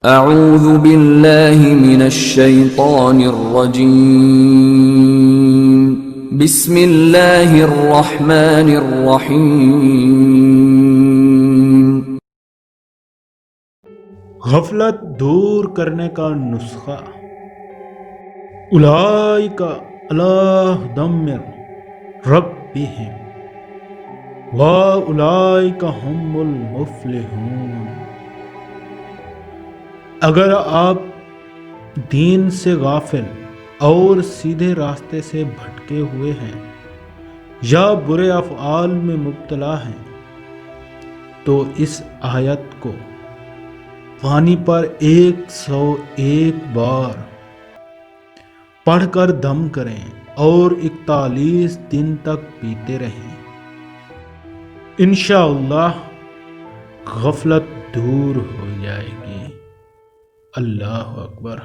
اعوذ باللہ من الشیطان الرجیم بسم اللہ الرحمن الرحیم۔ غفلت دور کرنے کا نسخہ، اولئک علی ھدی من ربہم واولئک ھم المفلحون۔ اگر آپ دین سے غافل اور سیدھے راستے سے بھٹکے ہوئے ہیں یا برے افعال میں مبتلا ہیں تو اس آیت کو پانی پر 101 بار پڑھ کر دم کریں اور 41 دن تک پیتے رہیں، انشاءاللہ غفلت دور ہو جائے گی۔ اللہ اکبر۔